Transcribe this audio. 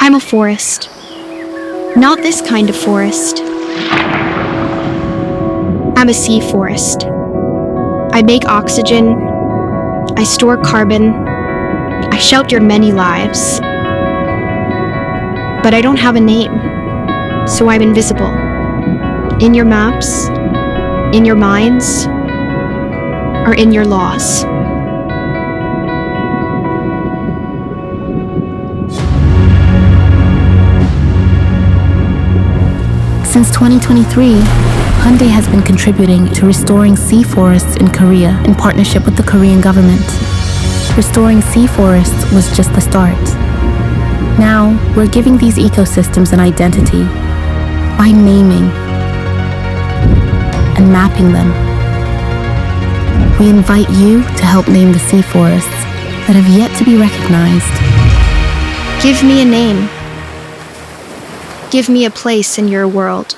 I'm a forest. Not this kind of forest. I'm a sea forest. I make oxygen. I store carbon. I shelter many lives. But I don't have a name, so I'm invisible. In your maps, in your minds, or in your laws. Since 2023, Hyundai has been contributing to restoring sea forests in Korea in partnership with the Korean government. Restoring sea forests was just the start. Now, we're giving these ecosystems an identity by naming and mapping them. We invite you to help name the sea forests that have yet to be recognized. Give me a name. Give me a place in your world.